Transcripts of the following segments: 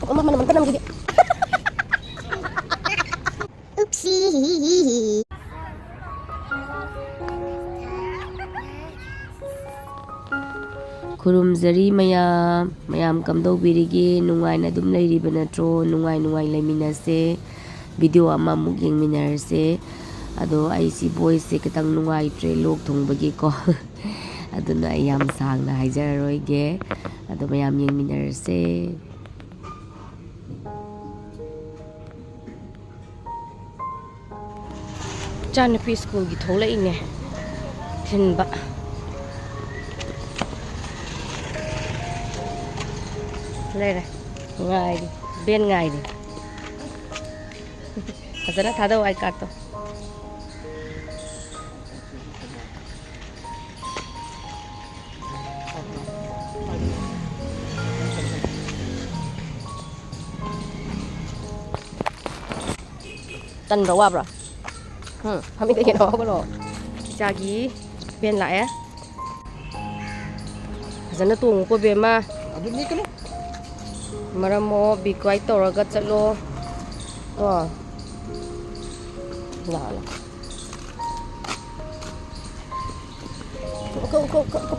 Mama naman ka naman gigi. Oopsie. Kurumzari mayam kamdawbirige nungaina dum leiriba natro nungai leiminase video amamuk yengminarse ado aisi voice se kitang nungaitre lok thongbagi ko aduna yam sangna haijararoige ado mayam yengminarse Janapi school gi tholai ne thinba đây này ngày đi bên ngày đi thật ra thà đâu ai cắt đâu tân rồi à bro không biết cái đó bro jagi bên lại á thật ra nó tuồng qua bên mà Maramo bikwai toraga chalo to la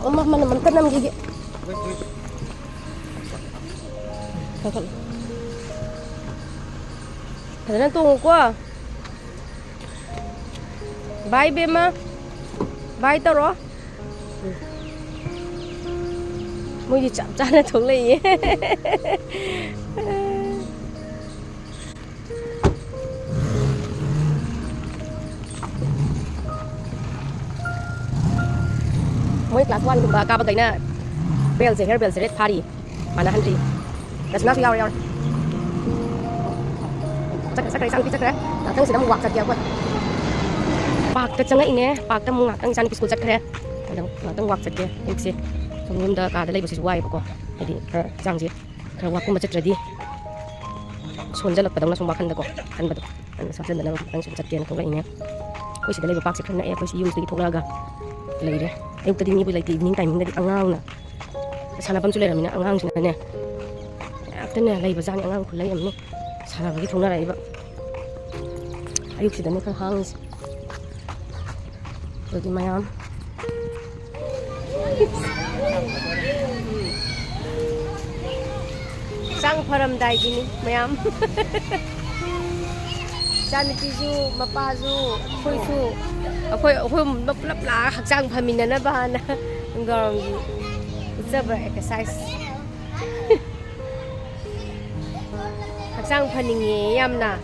ko mama naman ka nam gigi kadang tunggu ko bye bema bye toro Mới gì chạm chán là thùng lì Mới class 1 kumba ka bagay na bell se red party mana handri that's not your sakray sang pizza kre tatang sidang wak kat ya ko pak ta changa ine pak ta munga tang san school chat kre tatang wak chat ke ikse Tunggu dah kada lagi bersih wai pokok. Jadi jangan sih. Kalau aku macet ready. Sunjal lah padang langsung makan dah kok. Kan betul. Kan sampai dalam langsung catian kau ini. Kau sudah lagi paksa kena kau si use lagi thong laga. Lagi deh. Ayo tadi ni boleh evening time dari angang na. Sana pun sudah ramai angang sini ni. After ni lagi besar angang kulai ni. Sana lagi thong lagi pak. Ayo sudah ni kan hang. Jadi mayam. Sang paramdai gini mayam Sanitizu mapazu khoisu akhoi maplap la hakchang phamina na bahana ngam zaba exercise hakchang phaninge yamna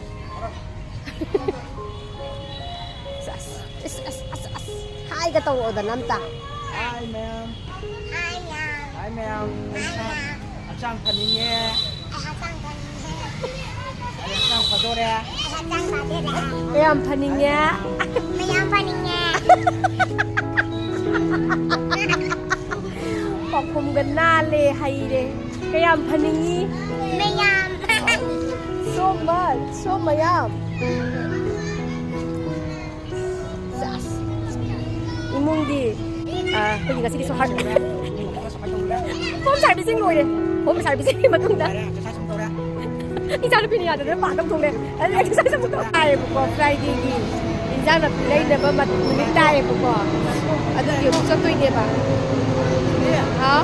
hai ka taw oda namta Hi ma'am. Hi ma'am. Hakchang phaninge hakchang phadore mayam phaninge pakhum ganna le heire kayam phaningi so much so mayam imung di pagi kasi di so hard home servicing rồi đấy home servicing mà không đã đi ra được pin nhà được bạn đông thùng này exercise xong rồi ai một con Friday đi đi ra là đây là mà mặt mình tay một con à được kiểu cho tôi nghe bà hả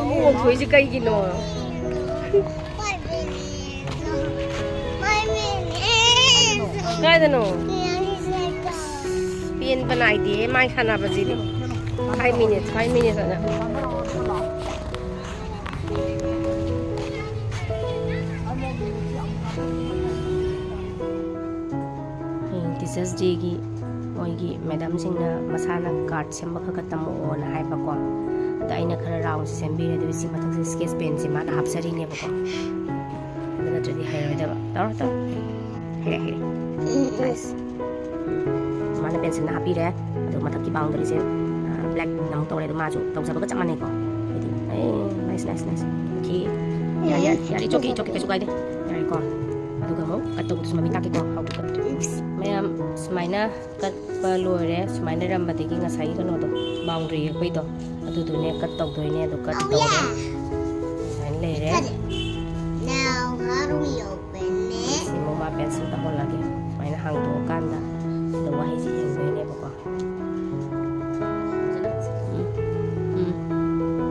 mua chuối chứ cây gì nọ cái gì nọ pin bên này thì mai khăn nào gì đi 5 minutes ana Teachers Day gi oigi madam singna masana card semba kha tamo na hai ba ko da ina khara round sembi re de si mathak se sketch pen se ma hapsari ne ba ko da jadi heire da ta heire nice mana pen sin happy re do mathak ki boundary se black nang to le ma chu to sa ba ka chama ne ko nice okay ya it's okay ke chu kai de ya ko aduga mo kat tawdu sumami taki ko how kat mayam sumaina kat balore sumaina rambadigi ngasai kano do boundary koi do adudu ne kat tawdu ne do kat tawdu sain lere Now, how do we open it? si mo ma pencil ta ko lagi sumaina hang do kanda do wahi si hang ne ko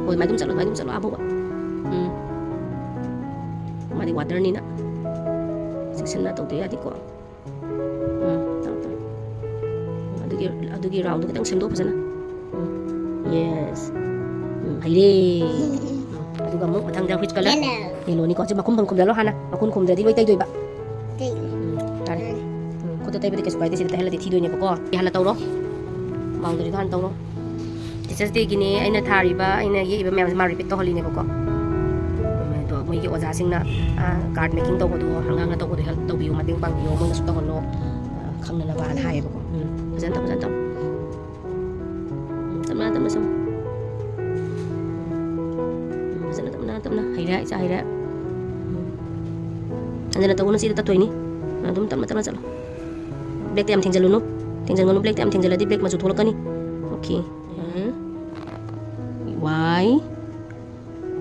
oi mai dum chalo abo ba mari water ni na section na tawdu ya di ko adugi round do kitang semdo pasana yes heire aduga mo matang da which color yellow ni ko sa makum kum dalo hana makun kum da di loy tay doy ba tare ko tay ba di kes pai de sila hela di thi doy ne ko hana tawro boundary han tawro teachers day gini aina thari ba aina ye ba mem ma repeat to holi ne ko to mo gi oja sing na card making to ko do hanga nga to ko de help to bi mating pang yo mo na su to no khang na ba an hai ba ko Pazan tam. Tam sam. Tam na. Heira, isa heira. Anda na tawo na sila tatoy ni. Dum tam na sala. Black tam tinggal no. Tinggal ngono black tam tinggal di black masuk tulak kan ni. Okay. Y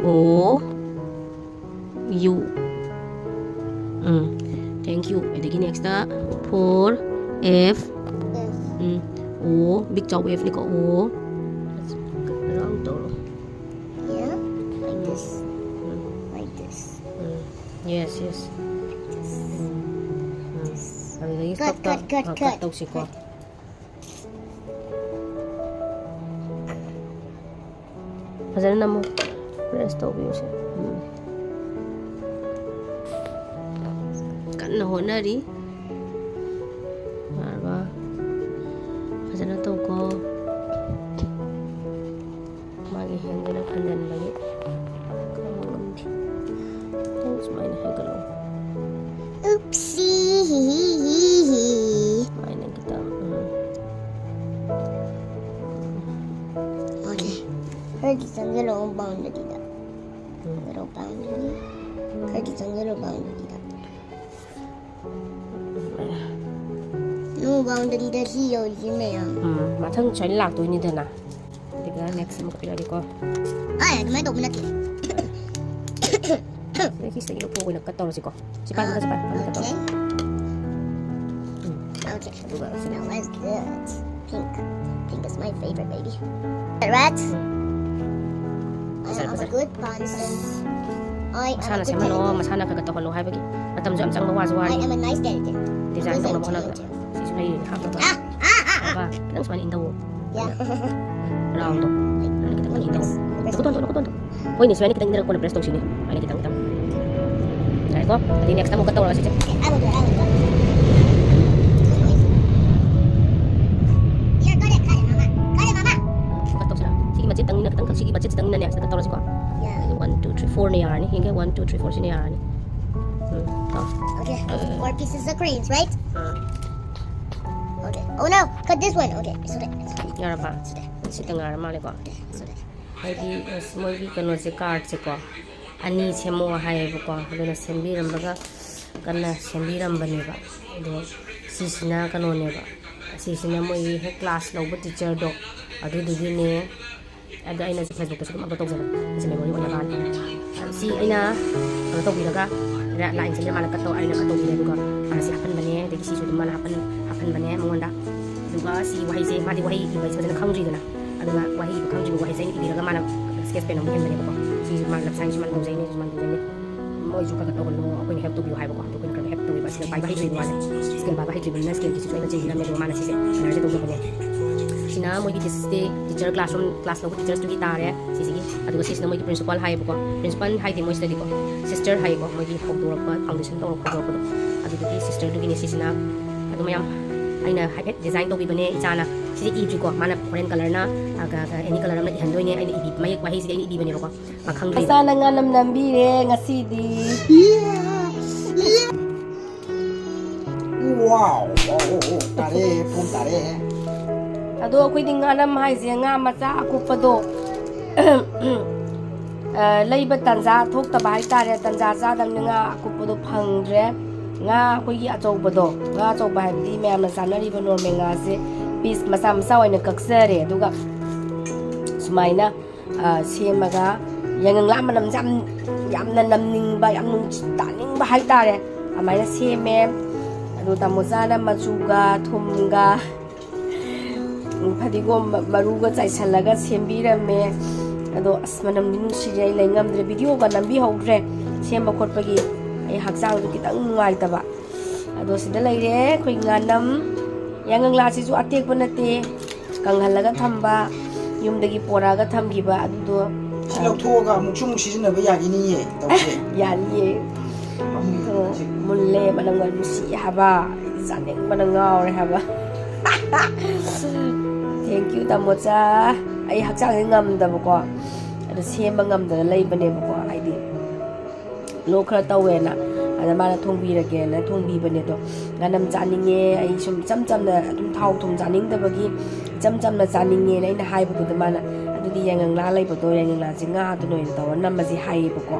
O U. Thank you. Ada gini extra 4 F O big jaw wave ni ko O round to Yeah, like this. Like this. yes Cut. Tau si ko Pasal na mo press to bi siya kan na honari marba Pasal na to ko magi hindi na kandan lagi thanks my na hagalaw Oopsie. may na kita Okay. Heard it's a little boundary that. Little boundary. Heard it's a little boundary that. No boundary that he owes you now. mathang chain lak to ni dana diga next mo kapila di ko Ay, may dog minati. Lagi sa iyo po ko nagkataw si ko si pa ka Okay. Okay. Now let's get pink. Pink is my favorite, baby. Right? I'm a good person. I am masana a sa good mano person. masana ka gataw lo hay bagi matam jam jang mawa zawari I am a nice character. design to Listen na to bona you too. si sunay ha ba ba nang suman indaw Yeah. round to ano kita Only indaw press. ko tonto hoy ni suman kita ngira ko na presto sini ay kita tam ay ko di next time mo gataw la si Okay, I will do it. Yeah, got it, Mama. Got it, Mama. gataw sila sige budget ang nakatang sige budget tang na niya sa gataw la si ko Yeah. 1 2 3 4 ni yarani hinga 1 2 3 4 sini yarani Okay. 4 pieces of greens, right? Okay. Oh no, cut this one. Okay. So that. yara ba si tangar mali ko So that. Haidi small gi kano se card se ko ani semo hai bu ko dona sembi rambaga kana sembi rambani ba do sisna kano ne ba sisna mo he class lo bu teacher do adu du ne ada aina Facebook ko sum upload jara si memory wala kan si aina ano to bilaga ra lain sa mala kato aina kato bilaga ko para si hapan bane de si su mala hapan bane mongonda duga si wahi se madi wahi ki ba sa khangji dana aduga wahi ko khangji wahi sai ni bilaga mana sketch pen mo hen bane ko si man lap sang si man do zai ni mo ju ka kato ko no ko ni help to bi hai ba ko to ko ni help to bi ba si ba hai dri wala skill ba hai dri na skill ki si na chingi na me do mana si se na je to ko bane sina mo gi teacher classroom class lo teachers to gitare sisi aduga sisna mo gi principal hai ba ko principal hai di mo study ko sister hai ko mo gi hok do ko foundation to ko ko aduga ki sister do gi ni sisna adu mayam aina hype design to bi bane ichana sisi i ko mana orange color na aga any color na ihandoi ne aina i mai wahi si i bane ko makhang di Sana nga nambi re ngasidi. Wow. Tare, pun tare. ado akhoi ding anam hai je nga macha akupado leiba tanja thok ta bai tare tanja ja dang nga akupado phangre nga akhoi achobado nga achoba habdi mayamna sanari ba normal nga se piece masa masa oina kaksare aduga sumaina semaga yangang la manam jam yamna namning ba yamnung taning ba haitare amaina seme adu tamocha na machuga thumga phadigo maruga chaisalaga sembirame ado asmanam nungsirai laingamdre video ga nambi hogre semba khotpagi ai hakchang du kitang ngai taba ado sida laire khoi nganam yangang la si ju atek banate kanghalaga thamba yumdagi poraga thamgiba adudo 실력 투어가 묵충 시즌을 왜 야기니? yani mulle manangal musi haba saneng manangaw haba thank you tamocha ai hakchang ngamdaba ko ado semba ngamdana leibane ko aidi lo khara tawena ada mana thongbirage na thongbibane do ganam chaninge ai sum chamchamna adum thau thum chaningdabagi chamchamna chaninge na ina haibudu da mana adudi yangang la leibodo yangang la jinga adu noin taw namasi haibako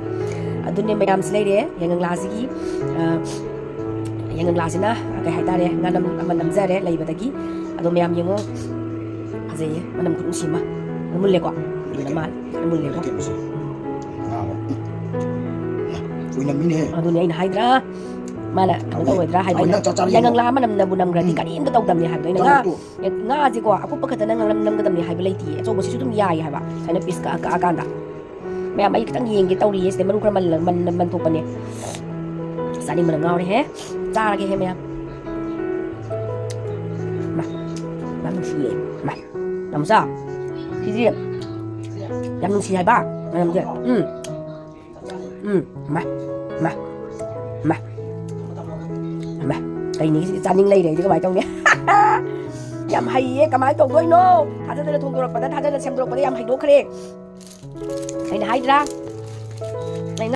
adune mayam sleire yangang la sigi yangang la sina kai haitare nganam amanam jare leibadagi adu mayam yengo ajaye manam kunsima mulle ko namal mulle ko adunya ina haidra mana kang tawedra haibana yangang la manam na bunam gradi kanin to tawdamni haibdo ina nga ji ko aku pakata nang nam gadamni haiba leiti so bo sisu dum yai haiba saina piska akanda mayam ai kitang yengi tawri yes de maru kra man thopane sani man ngawre he charage he mayam ma nam si ma nam sa si yam nung si haiba nam de ma cái này chaning lay đấy chứ các bạn trong nhé yam hay cái máy tàu đôi no thà ra là thùng đồ bật thà ra là xem đồ bật yam hay đồ khere cái này hay ra